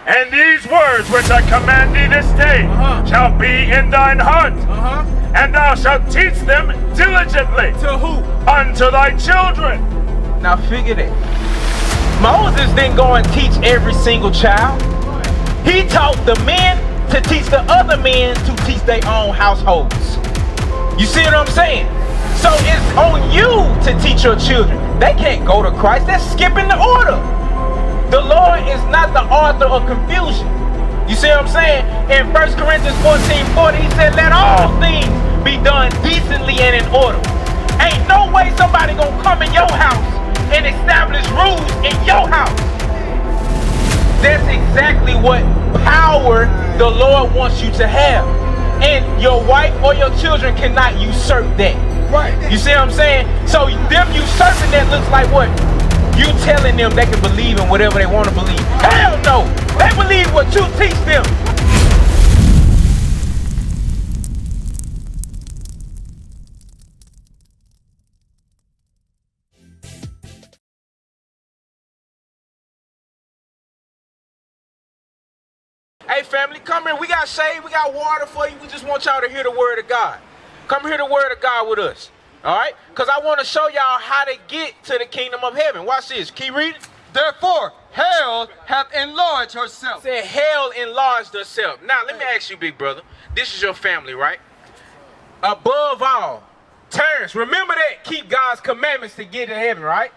And these words which I command thee this day shall be in thine heart. And thou shalt teach them diligently. To who? Unto thy children. Now figure that. Moses didn't go and teach every single child. He taught the men to teach the other men to teach their own households. You see what I'm saying? So it's on you to teach your children. They can't go to Christ. They're skipping the order. The Lord is not the author of confusion. You see what I'm saying? In 1 Corinthians 14:40, he said, let all things be done decently and in order. Ain't no way somebody gonna come in your house and establish rules in your house. That's exactly what power the Lord wants you to have. And your wife or your children cannot usurp that. Right. You see what I'm saying? So them usurping that looks like what? You telling them they can believe in whatever they want to believe. Hell no! They believe what you teach them. Hey family, come here. We got shade, we got water for you. We just want y'all to hear the word of God. Come hear the word of God with us. Alright? Because I want to show y'all how to get to the kingdom of heaven. Watch this. Keep reading. Therefore, hell hath enlarged herself. Said hell enlarged herself. Now, let me ask you, big brother. This is your family, right? Above all, Terrence, remember that. Keep God's commandments to get to heaven, right?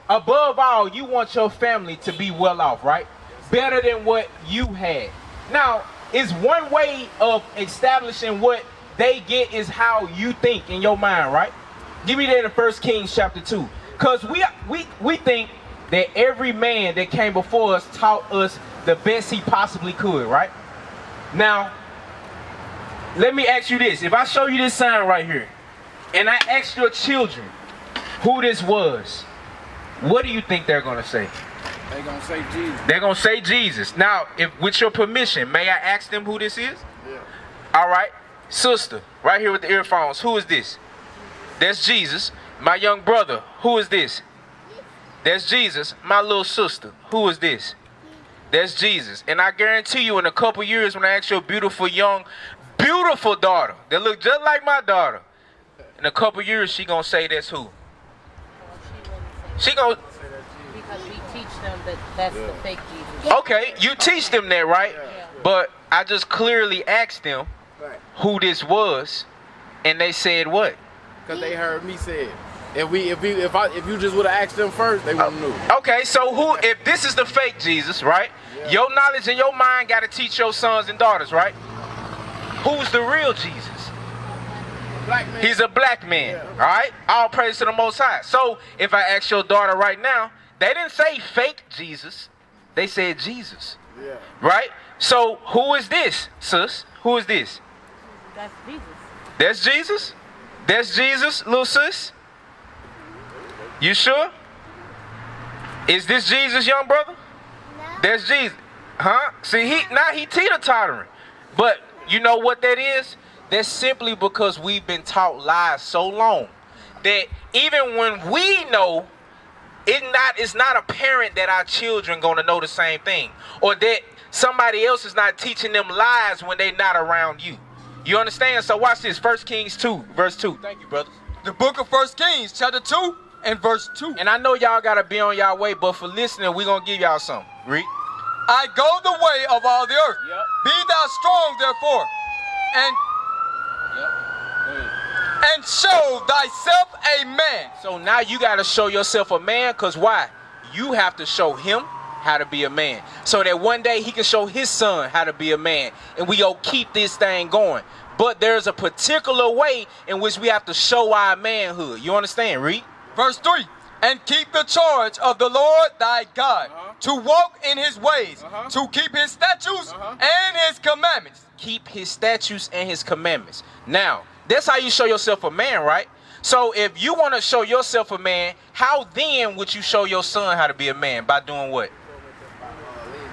Above all, you want your family to be well off, right? Better than what you had. Now, it's one way of establishing what they get is how you think in your mind, right? Give me that in 1 Kings chapter 2. Because we think that every man that came before us taught us the best he possibly could, right? Now, let me ask you this. If I show you this sign right here, and I ask your children who this was, what do you think they're going to say? They're going to say Jesus. They're going to say Jesus. Now, if with your permission, may I ask them who this is? Yeah. All right. Sister, right here with the earphones, who is this? That's Jesus. My young brother, who is this? That's Jesus. My little sister, who is this? That's Jesus. And I guarantee you in a couple years when I ask your beautiful beautiful daughter that look just like my daughter, in a couple years she gonna say that's who? She gonna... Because we teach them that that's the fake Jesus. Okay, you teach them that, right? Yeah. But I just clearly asked them who this was, and they said what? Because they heard me say it. If you just would have asked them first, they wouldn't know. Okay, so if this is the fake Jesus, right? Yeah. Your knowledge and your mind got to teach your sons and daughters, right? Who's the real Jesus? Black man. He's a black man, all right? All praise to the Most High. So if I ask your daughter right now, they didn't say fake Jesus. They said Jesus, right? So who is this, sis? Who is this? That's Jesus. That's Jesus? That's Jesus, little sis? You sure? Is this Jesus, young brother? No. That's Jesus. Huh? See, he teeter-tottering. But you know what that is? That's simply because we've been taught lies so long that even when we know, it's not apparent that our children gonna know the same thing, or that somebody else is not teaching them lies when they're not around you. You understand? So watch this. 1 Kings 2, verse 2. Thank you, brother. The book of 1 Kings, chapter 2 and verse 2. And I know y'all got to be on y'all way, but for listening, we're going to give y'all something. Read. I go the way of all the earth. Yep. Be thou strong, therefore, and show thyself a man. So now you got to show yourself a man, because why? You have to show him how to be a man, so that one day he can show his son how to be a man, and we go keep this thing going. But there's a particular way in which we have to show our manhood. You understand? Read. Verse 3. And keep the charge of the Lord thy God, to walk in his ways, to keep his statutes and his commandments. Keep his statutes and his commandments. Now, that's how you show yourself a man, right? So if you want to show yourself a man, how then would you show your son how to be a man? By doing what?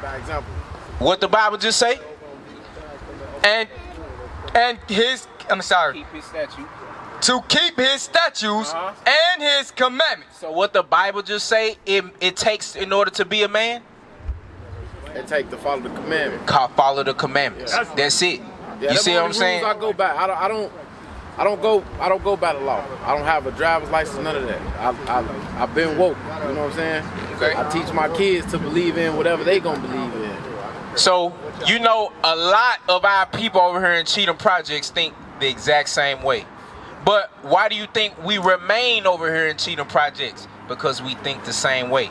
By example. What the Bible just say? Keep his statute. To keep his statutes and his commandments. So what the Bible just say it takes in order to be a man? It take to follow the commandment. Follow the commandments. That's it. Yeah, You see what I'm saying? I go back. I don't go by the law. I don't have a driver's license, none of that. I've been woke. You know what I'm saying? Okay. I teach my kids to believe in whatever they gonna believe in. So, you know, a lot of our people over here in Cheatham Projects think the exact same way. But why do you think we remain over here in Cheatham Projects? Because we think the same way.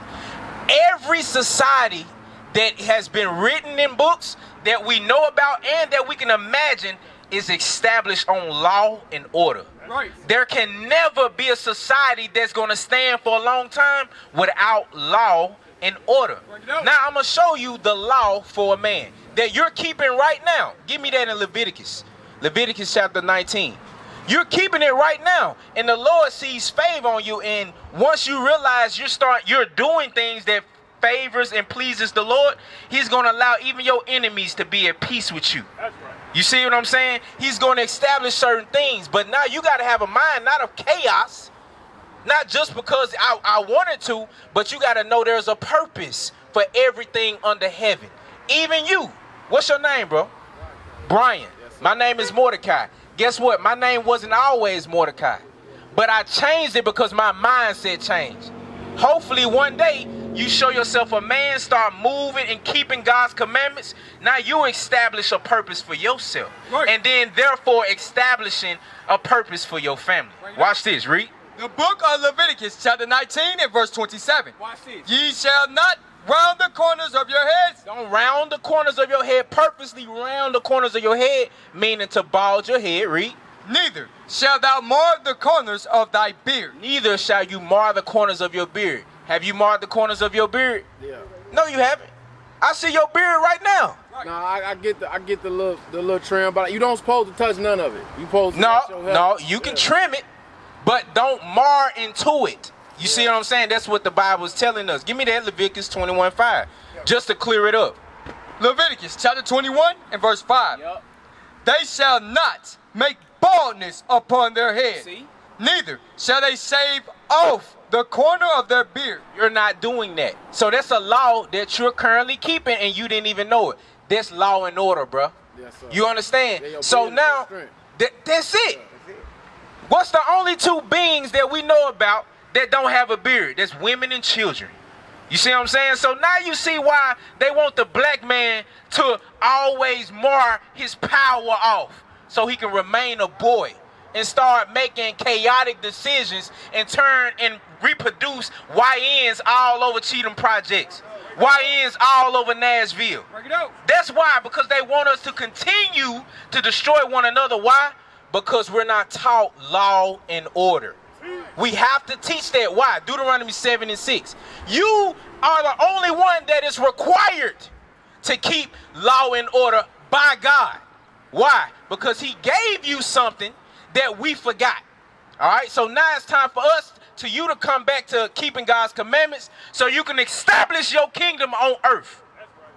Every society that has been written in books that we know about and that we can imagine is established on law and order. Right. There can never be a society that's going to stand for a long time without law and order. Now I'm going to show you the law for a man that you're keeping right now. Give me that in Leviticus. Leviticus chapter 19. You're keeping it right now, and the Lord sees favor on you. And once you realize you're doing things that favors and pleases the Lord, He's going to allow even your enemies to be at peace with you. That's right. You see what I'm saying? He's going to establish certain things, but now you got to have a mind not of chaos, not just because I wanted to, but you got to know there's a purpose for everything under heaven. Even you. What's your name, bro? Brian. My name is Mordecai. Guess what? My name wasn't always Mordecai, but I changed it because my mindset changed. Hopefully one day you show yourself a man, start moving and keeping God's commandments. Now you establish a purpose for yourself, Right. and then therefore establishing a purpose for your family. Watch this, read. The book of Leviticus, chapter 19 and verse 27. Watch this. Ye shall not round the corners of your heads. Don't round the corners of your head, purposely round the corners of your head, meaning to bald your head, read. Neither shalt thou mar the corners of thy beard. Neither shall you mar the corners of your beard. Have you marred the corners of your beard? Yeah. No, you haven't. I see your beard right now. No, I get the little trim, but you don't supposed to touch none of it. You supposed to No, touch your hair. no, you can trim it, but don't mar into it. You see what I'm saying? That's what the Bible is telling us. Give me that Leviticus 21:5, just to clear it up. Leviticus chapter 21 and verse 5. Yep. They shall not make baldness upon their head. See? Neither shall they shave off the corner of their beard. You're not doing that. So that's a law that you're currently keeping and you didn't even know it. That's law and order, bro. Yes, sir. You understand? Yeah, your So beard is now, strength. that's it. What's the only two beings that we know about that don't have a beard? That's women and children. You see what I'm saying? So now you see why they want the black man to always mar his power off so he can remain a boy and start making chaotic decisions and turn and reproduce YNs all over Cheatham Projects, YNs all over Nashville. That's why, because they want us to continue to destroy one another. Why? Because we're not taught law and order. We have to teach that. Why? Deuteronomy 7 and 6. You are the only one that is required to keep law and order by God. Why? Because He gave you something that we forgot. All right, so now it's time for you to come back to keeping God's commandments so you can establish your kingdom on earth,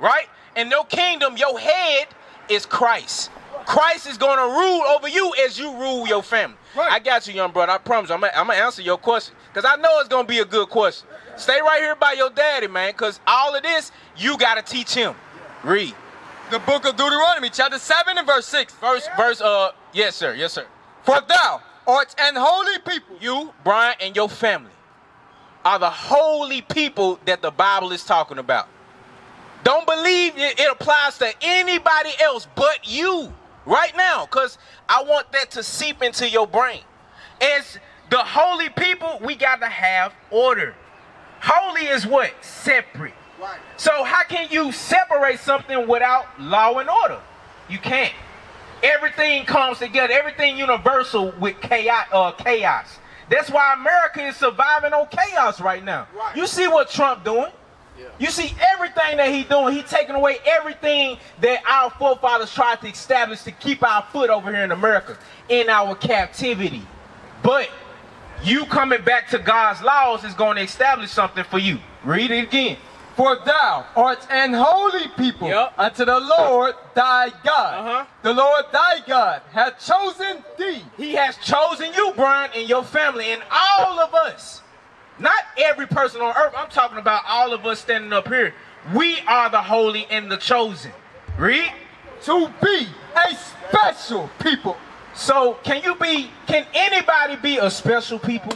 right? And your kingdom, your head is Christ. Christ is going to rule over you as you rule your family. Right. I got you, young brother. I promise I'm going to answer your question because I know it's going to be a good question. Stay right here by your daddy, man, because all of this, you got to teach him. Read. The book of Deuteronomy, chapter 7 and verse 6. Yes, sir. Yes, sir. For thou art an holy people. You, Brian, and your family are the holy people that the Bible is talking about. Don't believe it applies to anybody else but you right now, because I want that to seep into your brain. As the holy people, we got to have order. Holy is what? Separate. Right. So how can you separate something without law and order? You can't. Everything comes together, everything universal with chaos. That's why America is surviving on chaos right now. Right. You see what Trump doing? Yeah. You see everything that he's doing. He's taking away everything that our forefathers tried to establish to keep our foot over here in America, in our captivity. But you coming back to God's laws is going to establish something for you. Read it again. For thou art an holy people unto the Lord thy God. The Lord thy God hath chosen thee. He has chosen you, Brian, and your family, and all of us. Not every person on earth. I'm talking about all of us standing up here. We are the holy and the chosen. Read. To be a special people. So can anybody be a special people?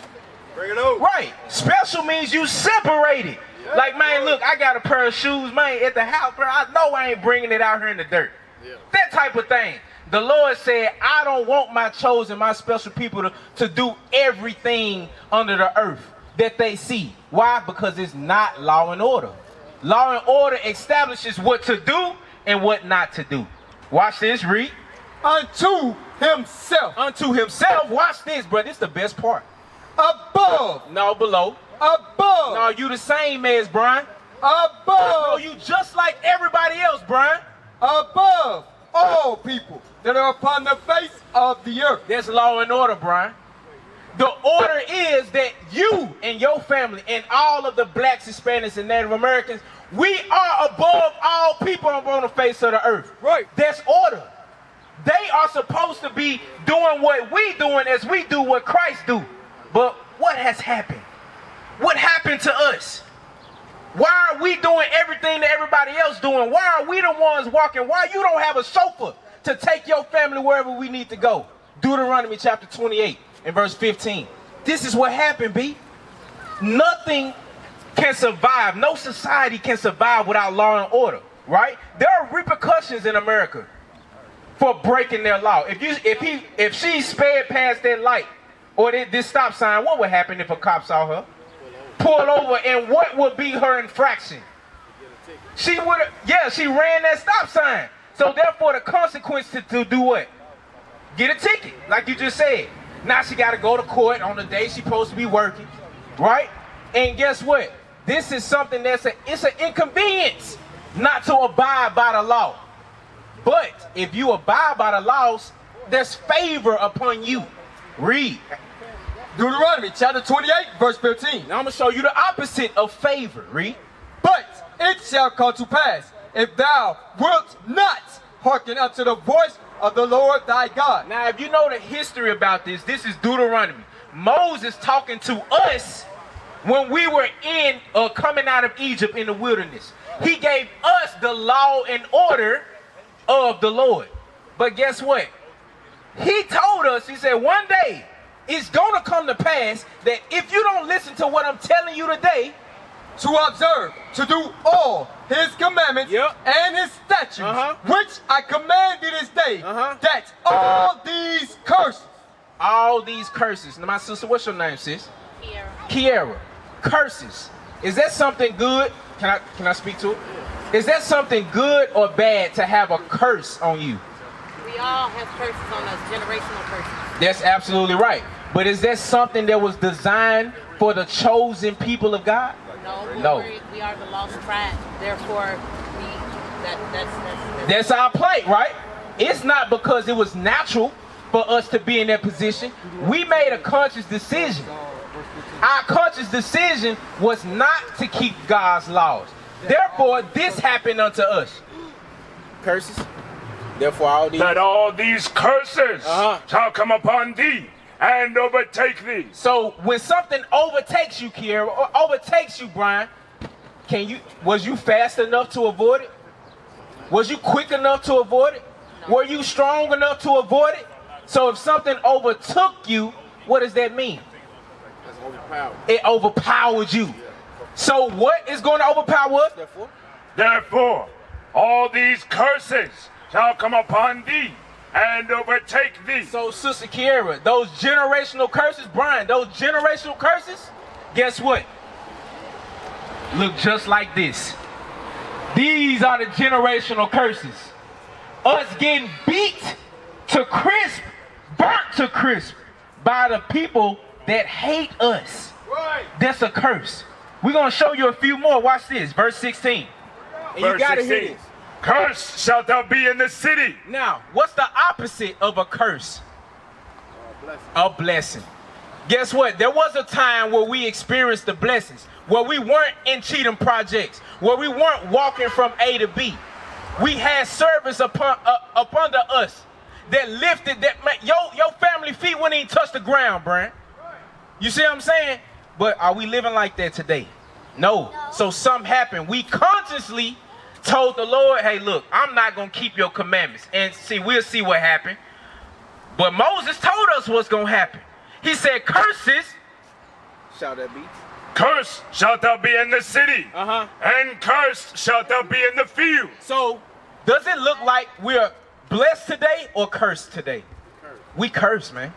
Bring it over. Right. Special means you separated. Yeah. Like, man, look, I got a pair of shoes, man, at the house, bro. I know I ain't bringing it out here in the dirt. Yeah. That type of thing. The Lord said, I don't want my chosen, my special people to do everything under the earth that they see. Why? Because it's not law and order. Law and order establishes what to do and what not to do. Watch this, read. Unto himself. Unto himself. Watch this, bro. This is the best part. Above. No, below. Above. No, you the same as Brian. Above. No, you just like everybody else, Brian. Above all people that are upon the face of the earth. That's law and order, Brian. The order is that you and your family and all of the blacks, Hispanics, and Native Americans, we are above all people on the face of the earth. Right. That's order. They are supposed to be doing what we doing as we do what Christ do. But what has happened? What happened to us? Why are we doing everything that everybody else doing? Why are we the ones walking? Why you don't have a chauffeur to take your family wherever we need to go? Deuteronomy chapter 28 and verse 15. This is what happened, B. Nothing can survive. No society can survive without law and order, right? There are repercussions in America for breaking their law. If she sped past that light or this stop sign, what would happen if a cop saw her? Pull over, and what would be her infraction? She ran that stop sign. So therefore the consequence to do what? Get a ticket, like you just said. Now she got to go to court on the day she's supposed to be working, right? And guess what? This is something it's an inconvenience not to abide by the law. But if you abide by the laws, there's favor upon you. Read. Deuteronomy chapter 28 verse 15. Now I'm going to show you the opposite of favor. Read. But it shall come to pass, if thou wilt not hearken unto the voice of the Lord thy God. Now if you know the history about this is Deuteronomy. Moses talking to us when we were coming out of Egypt in the wilderness. He gave us the law and order of the Lord. But guess what? He told us, he said, one day it's going to come to pass that if you don't listen to what I'm telling you today, to observe, to do all his commandments and his statutes, which I command thee this day, that all these curses. Now, my sister, what's your name, sis? Kiara. Curses. Is that something good? Can I speak to it? Is that something good or bad to have a curse on you? We all have curses on us, generational curses. That's absolutely right. But is that something that was designed for the chosen people of God? No. We are the lost tribe. Therefore, that's our plight, right? It's not because it was natural for us to be in that position. We made a conscious decision. Our conscious decision was not to keep God's laws. Therefore, this happened unto us. Curses. Therefore, all these curses shall come upon thee and overtake thee. So when something overtakes you, Kiera, or overtakes you, Brian, was you fast enough to avoid it? Was you quick enough to avoid it? No. Were you strong enough to avoid it? So if something overtook you, what does that mean? It overpowered you. So what is going to overpower us? Therefore, all these curses shall come upon thee and overtake thee. So, Sister Kiera, those generational curses, Brian, those generational curses, guess what? Look just like this. These are the generational curses. Us getting beat to crisp, burnt to crisp by the people that hate us. Right. That's a curse. We're going to show you a few more. Watch this, verse 16. And verse you got to hear 16. this. Cursed shalt thou be in the city. Now, what's the opposite of a curse? A blessing. Guess what? There was a time where we experienced the blessings, where we weren't in cheating projects, where we weren't walking from A to B. We had service up under us that lifted, that your family feet wouldn't even touch the ground, Brian. You see what I'm saying? But are we living like that today? No. So something happened. We consciously told the Lord, hey, look, I'm not going to keep your commandments. And see, we'll see what happened. But Moses told us what's going to happen. He said, curses. Shall that be? Cursed shalt thou be in the city. Uh-huh. And cursed shalt thou be in the field. So does it look like we're blessed today or cursed today? Cursed. We cursed, man.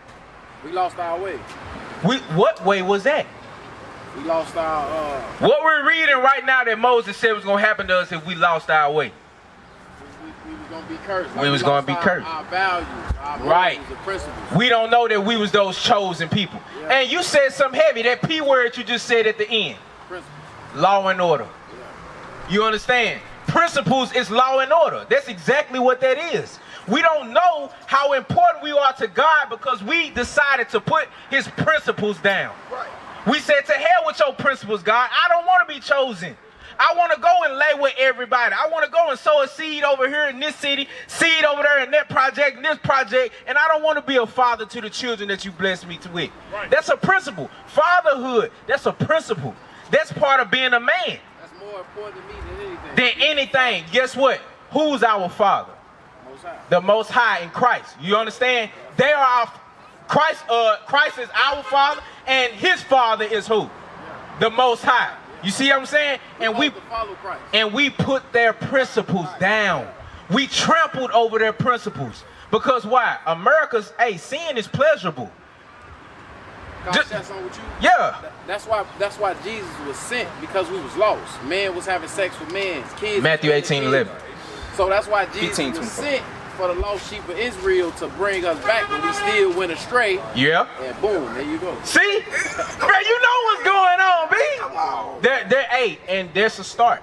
We lost our way. What way was that? We lost our, What we're reading right now that Moses said was going to happen to us if we lost our way. we was going to be cursed. We was going to be cursed. Our values, our Right. morals and principles. We don't know that we was those chosen people. Yeah. And you said something heavy, that P word you just said at the end. Principles. Law and order. Yeah. You understand? Principles is law and order. That's exactly what that is. We don't know how important we are to God because we decided to put his principles down. Right. We said, to hell with your principles, God. I don't want to be chosen. I want to go and lay with everybody. I want to go and sow a seed over here in this city, seed over there in that project, and this project, and I don't want to be a father to the children that you blessed me with. Right. That's a principle. Fatherhood, that's a principle. That's part of being a man. That's more important to me than anything. Than anything. Guess what? Who's our father? Most High. The Most High in Christ. You understand? They are our Christ is our Father, and his Father is who? The Most High. You see what I'm saying? And we follow Christ. and we put their principles down. We trampled over their principles. Because why? America's, hey, sin is pleasurable. God, Just- that's on with you. Yeah. That's why Jesus was sent, because we was lost. Man was having sex with men. Kids. Matthew 18:11. So that's why Jesus 15, was 24. sent for the lost sheep of Israel to bring us back, but we still went astray. Yeah. And boom, there you go. See? Bro, you know what's going on, B. Hey, and there's a start.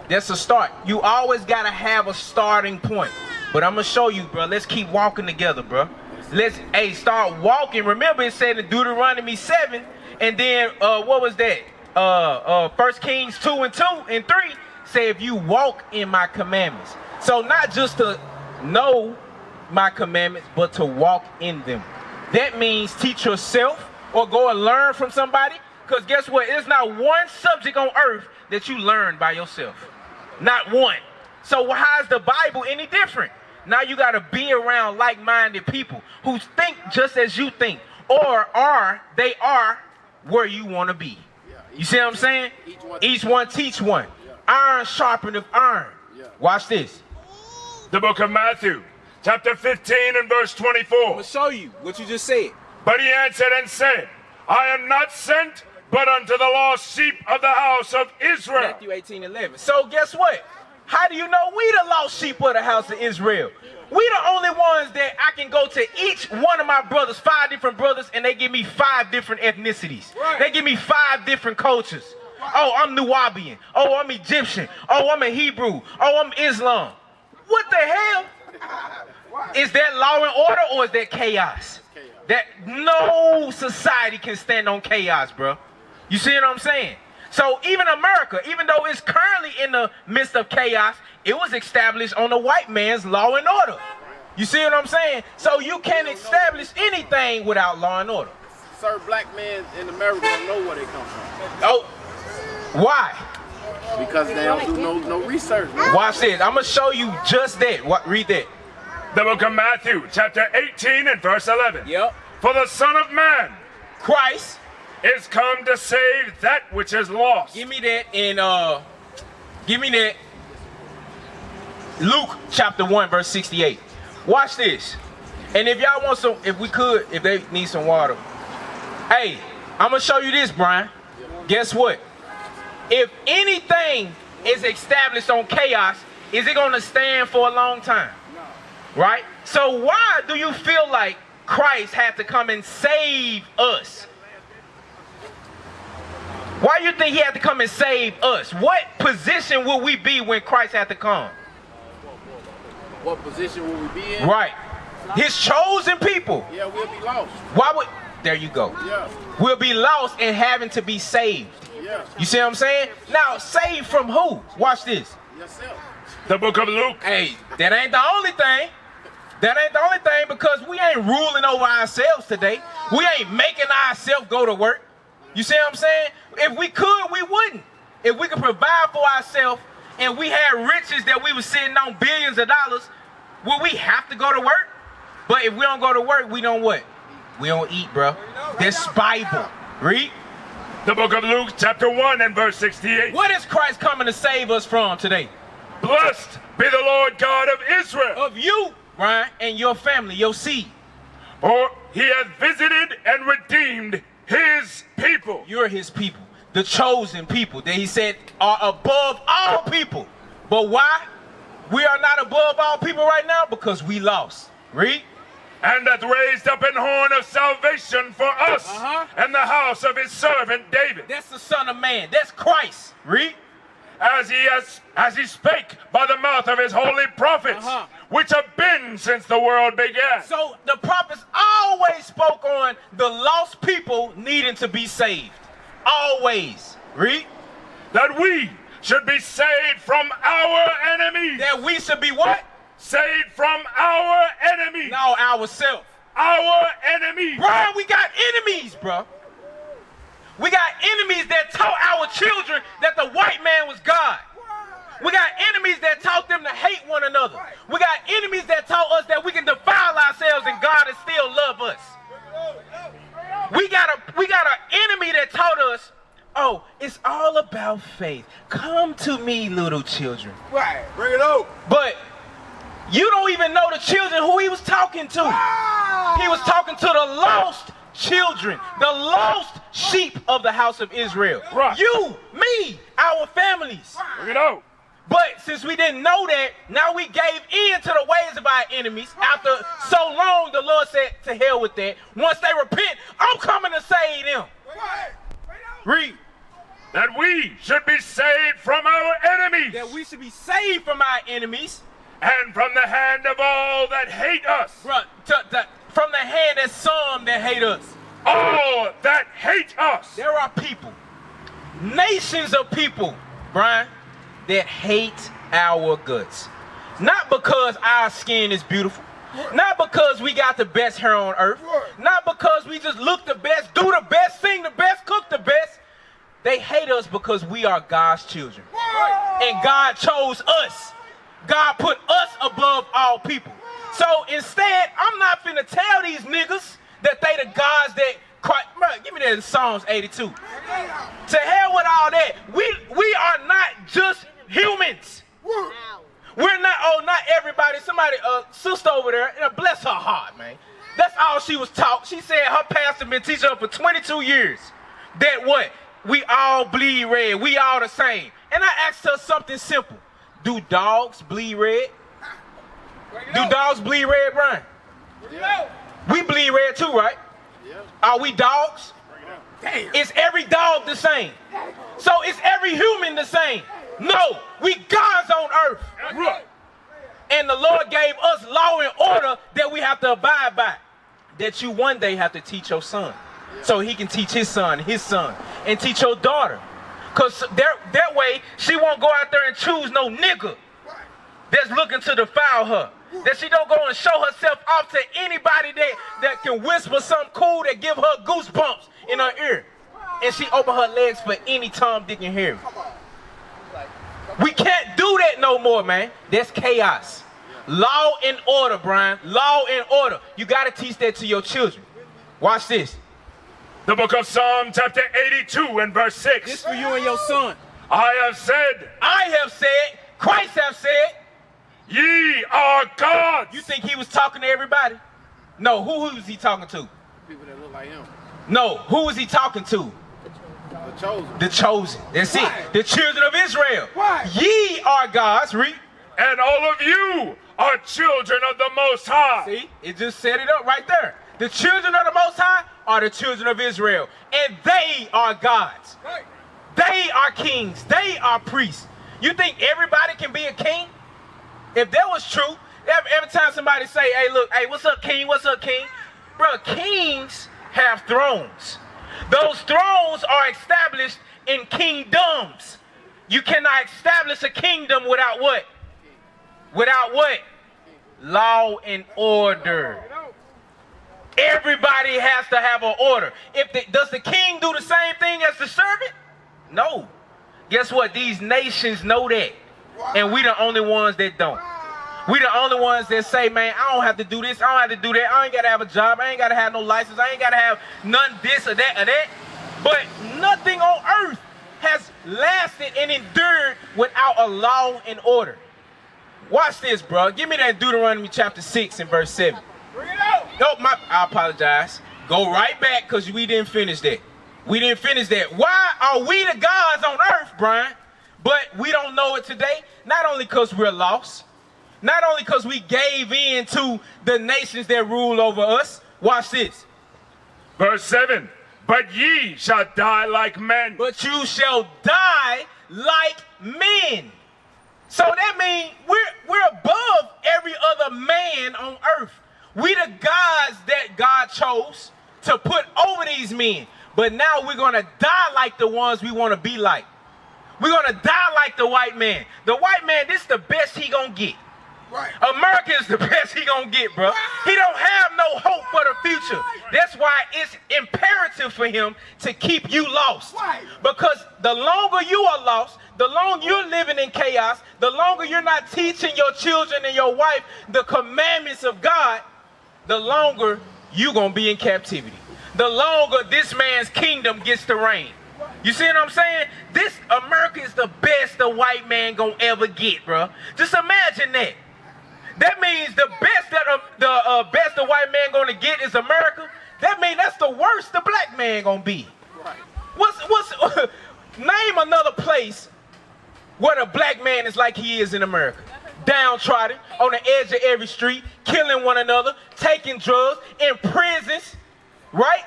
That's a start. You always got to have a starting point. But I'm going to show you, bro. Let's keep walking together, bro. Let's, start walking. Remember, it said in Deuteronomy 7, and then, what was that? 1 Kings 2 and 2 and 3 say, if you walk in my commandments. So not just to know my commandments, but to walk in them. That means teach yourself or go and learn from somebody. Because guess what? There's not one subject on earth that you learn by yourself. Not one. So how is the Bible any different? Now you got to be around like-minded people who think just as you think, or they are where you want to be. You see what I'm saying? Each one teach one. Iron sharpeneth iron. Watch this. The book of Matthew, chapter 15 and verse 24. I'm going to show you what you just said. But he answered and said, I am not sent but unto the lost sheep of the house of Israel. Matthew 18:11. So guess what? How do you know we the lost sheep of the house of Israel? We the only ones that I can go to each one of my brothers, 5 different brothers, and they give me 5 different ethnicities. Right. They give me 5 different cultures. Right. Oh, I'm Nubian. Oh, I'm Egyptian. Oh, I'm a Hebrew. Oh, I'm Islam. What the hell? Is that law and order or is that chaos? That no society can stand on chaos, bro. You see what I'm saying? So even America, even though it's currently in the midst of chaos, it was established on the white man's law and order. You see what I'm saying? So you can't establish anything without law and order. Sir, black men in America don't know where they come from. Oh, why? Because they don't do no research. Man. Watch this. I'm going to show you just that. Read that. The book of Matthew, chapter 18 and verse 11. Yep. For the Son of Man, Christ, is come to save that which is lost. give me that in Luke chapter 1 verse 68. Watch this. And if y'all want some, if they need some water, hey, I'm gonna show you this, Brian. Guess what? If anything is established on chaos, is it gonna stand for a long time? Right? So why do you feel like Christ had to come and save us? Why do you think he had to come and save us? What position will we be when Christ had to come? What position will we be in? Right. His chosen people. Yeah, we'll be lost. Why would... There you go. Yeah. We'll be lost and having to be saved. Yeah. You see what I'm saying? Now, saved from who? Watch this. Yourself. The book of Luke. Hey, that ain't the only thing. That ain't the only thing, because we ain't ruling over ourselves today. We ain't making ourselves go to work. You see what I'm saying? If we could, we wouldn't. If we could provide for ourselves and we had riches that we were sitting on billions of dollars, would we have to go to work? But if we don't go to work, we don't what? We don't eat, bro. That's Bible. Read. The book of Luke, chapter 1 and verse 68. What is Christ coming to save us from today? Blessed be the Lord God of Israel. Of you, Brian, and your family, your seed. For he hath visited and redeemed his people. You're his people. The chosen people that he said are above all people. But why? We are not above all people right now because we lost. Read. And hath raised up an horn of salvation for us and the house of his servant David. That's the Son of Man. That's Christ. Read. As he spake by the mouth of his holy prophets, which have been since the world began. So the prophets always spoke on the lost people needing to be saved. Always. Read. That we should be saved from our enemies. That we should be what? Saved from our enemies. No, ourselves. Our enemies. Brian, we got enemies, bro. We got enemies that taught our children that the white man was God. We got enemies that taught them to hate one another. We got enemies that taught us that we can defile ourselves and God will still love us. We got an enemy that taught us, oh, it's all about faith. Come to me, little children. Right. Bring it out. But you don't even know the children who he was talking to. He was talking to the lost children, the lost sheep of the house of Israel. Right. You, me, our families. Bring it out. But since we didn't know that, now we gave in to the ways of our enemies. After so long, the Lord said, to hell with that. Once they repent, I'm coming to save them. Read. That we should be saved from our enemies. That we should be saved from our enemies. And from the hand of all that hate us. From the hand of some that hate us. All that hate us. There are people, nations of people, Brian, that hate our guts. Not because our skin is beautiful. Not because we got the best hair on earth. Not because we just look the best, do the best, sing the best, cook the best. They hate us because we are God's children. And God chose us. God put us above all people. So instead, I'm not finna tell these niggas that they the gods that Christ. Bro, give me that in Psalms 82. To hell with all that. We are not just humans. We're not, oh, not everybody. Somebody, sister over there, bless her heart, man. That's all she was taught. She said her pastor been teaching her for 22 years. That what? We all bleed red. We all the same. And I asked her something simple. Do dogs bleed red? Do dogs bleed red, Brian? We bleed red too, right? Are we dogs? Is every dog the same? So is every human the same? No, we gods on earth. And the Lord gave us law and order that we have to abide by. That you one day have to teach your son. So he can teach his son, and teach your daughter. Because that way, she won't go out there and choose no nigga that's looking to defile her. That she don't go and show herself off to anybody that can whisper something cool that give her goosebumps in her ear. And she open her legs for any Tom, Dick, and Harry. We can't do that no more, man. That's chaos. Law and order, Brian. Law and order. You got to teach that to your children. Watch this. The book of Psalm chapter 82 and verse 6. This for you and your son. I have said, Christ have said, ye are gods. You think he was talking to everybody? No, who was he talking to? People that look like him. No, who was he talking to? The chosen. The chosen. That's it. The children of Israel. Why? Ye are gods. Read. And all of you are children of the Most High. See, it just set it up right there. The children of the Most High are the children of Israel. And they are gods. Right. They are kings. They are priests. You think everybody can be a king? If that was true, every time somebody say, hey, look, hey, what's up, king? What's up, king? Bro, kings have thrones. Those thrones are established in kingdoms. You cannot establish a kingdom without what? Without what? Law and order. Everybody has to have an order. Does the king do the same thing as the servant? No. Guess what? These nations know that. And we the only ones that don't. We the only ones that say, man, I don't have to do this, I don't have to do that, I ain't gotta have a job, I ain't gotta have no license, I ain't gotta have none this or that or that. But nothing on earth has lasted and endured without a law and order. Watch this, bro. Give me that Deuteronomy chapter 6 and verse 7. Bring it out. Nope, I apologize. Go right back because we didn't finish that. We didn't finish that. Why are we the gods on earth, Brian? But we don't know it today. Not only because we're lost. Not only because we gave in to the nations that rule over us. Watch this. Verse 7. But ye shall die like men. But you shall die like men. So that means we're above every other man on earth. We the gods that God chose to put over these men. But now we're going to die like the ones we want to be like. We're going to die like the white man. The white man, this is the best he going to get. Right. America is the best he gonna get, bro. He don't have no hope for the future. That's why it's imperative for him to keep you lost. Because the longer you are lost, the longer you're living in chaos, the longer you're not teaching your children and your wife the commandments of God, the longer you're gonna be in captivity. The longer this man's kingdom gets to reign. You see what I'm saying? This America is the best the white man gonna ever get, bro. Just imagine that. That means the best that best the white man gonna get is America. That means that's the worst the black man gonna be. Right. What's name another place where the black man is like he is in America? Downtrodden, on the edge of every street, killing one another, taking drugs, in prisons, right?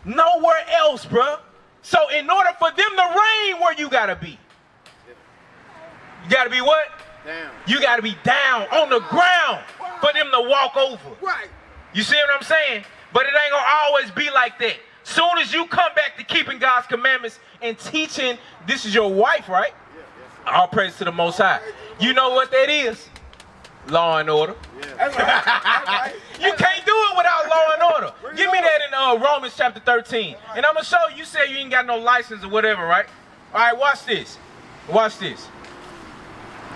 Nowhere else, bro. So in order for them to reign, where you gotta be? You gotta be what? Down. You got to be down on the ground for them to walk over. Right. You see what I'm saying? But it ain't going to always be like that. Soon as you come back to keeping God's commandments and teaching, this is your wife, right? Yeah, all praise to the Most High. You know what that is? Law and order. Yeah. That's right. That's right. You can't do it without law and order. Give me that in Romans chapter 13. And I'm going to show you. You said you ain't got no license or whatever, right? All right, watch this. Watch this.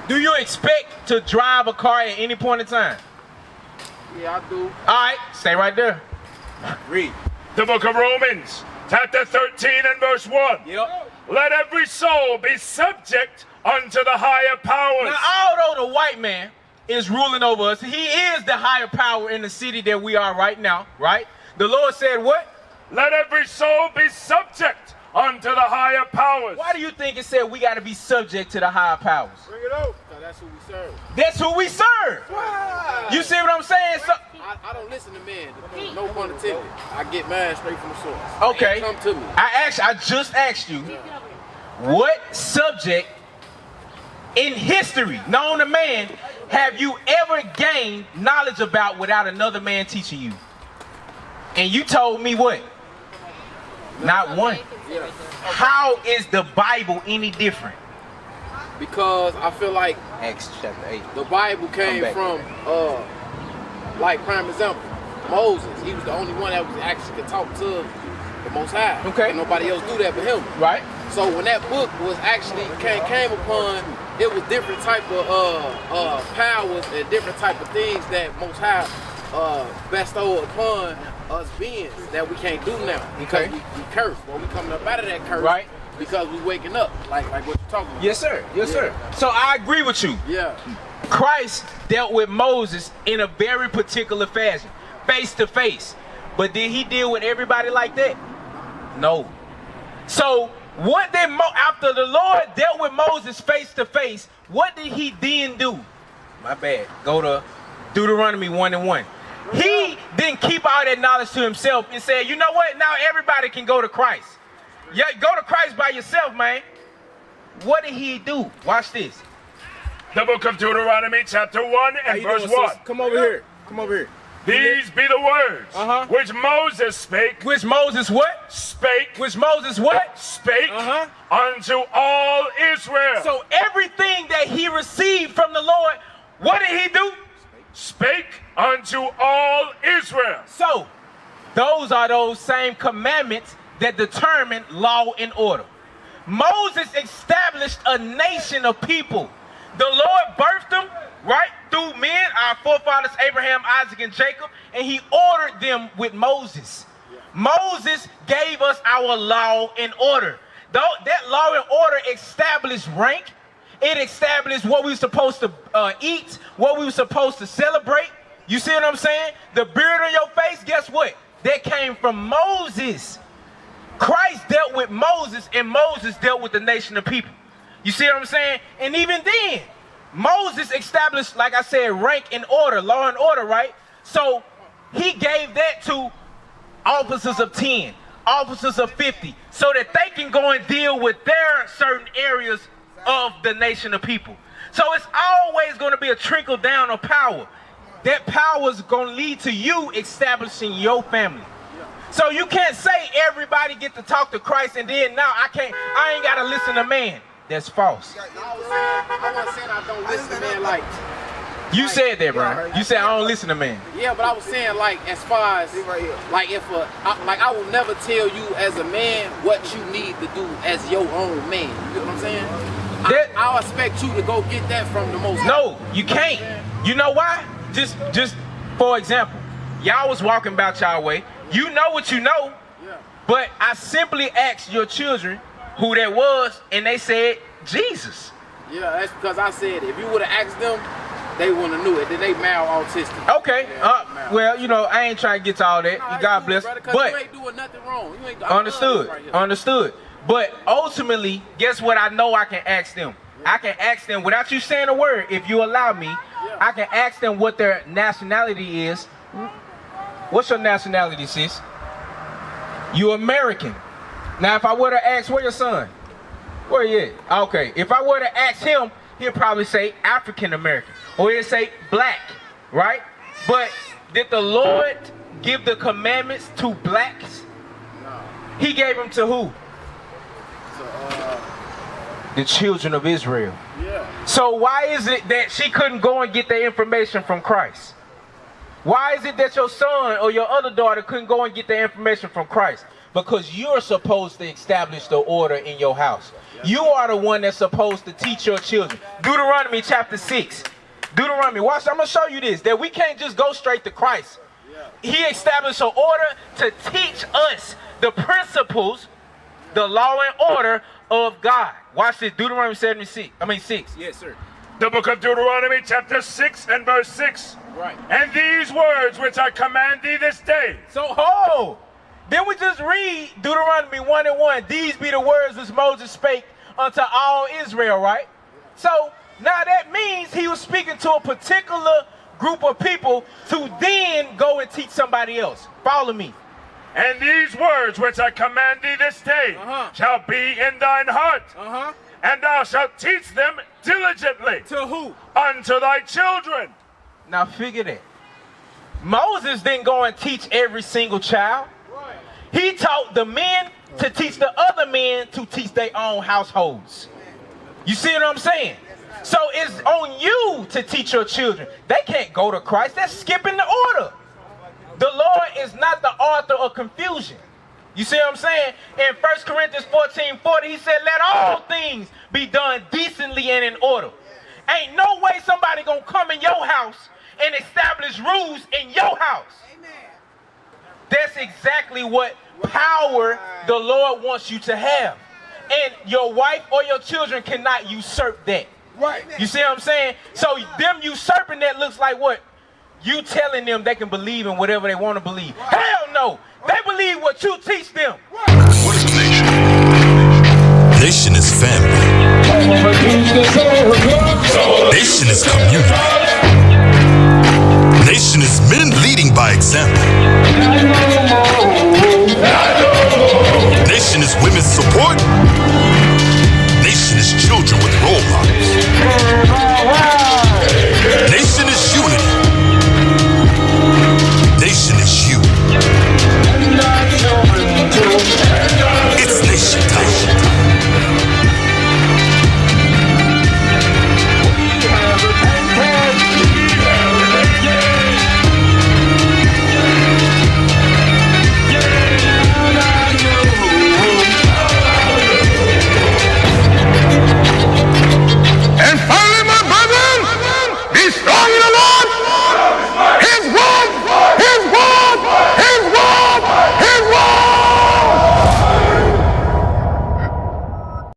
Do you expect to drive a car at any point in time? Yeah, I do. All right, stay right there. Read. The book of Romans, chapter 13 and verse 1. Yep. Let every soul be subject unto the higher powers. Now, although the white man is ruling over us, he is the higher power in the city that we are right now, right? The Lord said what? Let every soul be subject unto the higher powers. Why do you think it said we got to be subject to the higher powers? Bring it out. That's who we serve. That's who we serve. Wow. You see what I'm saying? So, I don't listen to men. No pun intended. I get mine straight from the source. okay. They come to me. I just asked you, what subject in history, known to man, have you ever gained knowledge about without another man teaching you? And you told me what? Not one. Yeah. How is the Bible any different? Because I feel like Acts chapter 8. the Bible came from, like prime example, Moses. He was the only one that was actually could talk to the Most High. Okay. And nobody else do that but him. Right? So when that book was actually came upon, it was different type of powers and different type of things that Most High bestowed upon us beings that we can't do now. Because we curse. Well, we coming up out of that curse. Right. Because we waking up, like what you're talking about. Yes, sir. Yes, sir. So I agree with you. Yeah. Christ dealt with Moses in a very particular fashion, face to face. But did he deal with everybody like that? No. So what did after the Lord dealt with Moses face to face, what did he then do? My bad. Go to Deuteronomy 1:1. He didn't keep all that knowledge to himself and said, you know what? Now everybody can go to Christ. Yeah, go to Christ by yourself, man. What did he do? Watch this. The book of Deuteronomy, chapter 1 and verse 1. Come over here. Come over here. These be the words which Moses spake. Which Moses what? Spake. Which Moses what? Spake unto all Israel. So everything that he received from the Lord, what did he do? Spake unto all Israel. So those are those same commandments that determine law and order. Moses established a nation of people. The Lord birthed them, right, through men, our forefathers, Abraham, Isaac, and Jacob, and he ordered them with Moses. Moses gave us our law and order. That law and order established rank. It established what we were supposed to eat, what we were supposed to celebrate. You see what I'm saying? The beard on your face, guess what? That came from Moses. Christ dealt with Moses, and Moses dealt with the nation of people. You see what I'm saying? And even then, Moses established, like I said, rank and order, law and order, right? So he gave that to officers of 10, officers of 50, so that they can go and deal with their certain areas of the nation of people. So it's always going to be a trickle down of power. That power is going to lead to you establishing your family. So you can't say everybody get to talk to Christ and then now I ain't got to listen to man. That's false. I wasn't saying I don't listen to man like. You said that, bro. You said I don't listen to man. Yeah, but I was saying like as far as like if I will never tell you as a man what you need to do as your own man. You know what I'm saying? I expect you to go get that from the Most High. No, you can't. You know why? Just for example, y'all was walking about y'all way. You know what you know, but I simply asked your children who that was, and they said Jesus. Yeah, that's because I said if you would have asked them, they wouldn't have knew it. Then they mal-autistic. Okay. Well, you know, I ain't trying to get to all that. Nah, God bless. Brother, but you ain't doing nothing wrong. You ain't understood. Right Understood. But ultimately, guess what? I know I can ask them. I can ask them without you saying a word. If you allow me, I can ask them what their nationality is. What's your nationality, sis? You American. Now, if I were to ask, where your son? Where he at? Okay. If I were to ask him, he'll probably say African American, or he'll say black, right? But did the Lord give the commandments to blacks? No. He gave them to who? The children of Israel. Yeah. So why is it that she couldn't go and get the information from Christ? Why is it that your son or your other daughter couldn't go and get the information from Christ? Because you're supposed to establish the order in your house. You are the one that's supposed to teach your children. Deuteronomy chapter 6. Deuteronomy, watch, I'm going to show you this, that we can't just go straight to Christ. He established an order to teach us the principles, the law and order of God. Watch this, Deuteronomy 6. Yes, sir. The book of Deuteronomy chapter 6 and verse 6. Right. And these words which I command thee this day. So, then we just read Deuteronomy 1:1. These be the words which Moses spake unto all Israel, right? So, now that means he was speaking to a particular group of people to then go and teach somebody else. Follow me. And these words which I command thee this day shall be in thine heart. And thou shalt teach them diligently. To who? Unto thy children. Now figure that. Moses didn't go and teach every single child. He taught the men to teach the other men to teach their own households. You see what I'm saying? So it's on you to teach your children. They can't go to Christ. They're skipping the order. The Lord is not the author of confusion. You see what I'm saying? In 1 Corinthians 14:40, he said, let all things be done decently and in order. Ain't no way somebody gonna come in your house and establish rules in your house. Amen. That's exactly what power the Lord wants you to have. And your wife or your children cannot usurp that. Right. You see what I'm saying? So them usurping that looks like what? You telling them they can believe in whatever they want to believe. Hell no. They believe what you teach them. What is a nation? Nation is family. Nation is community.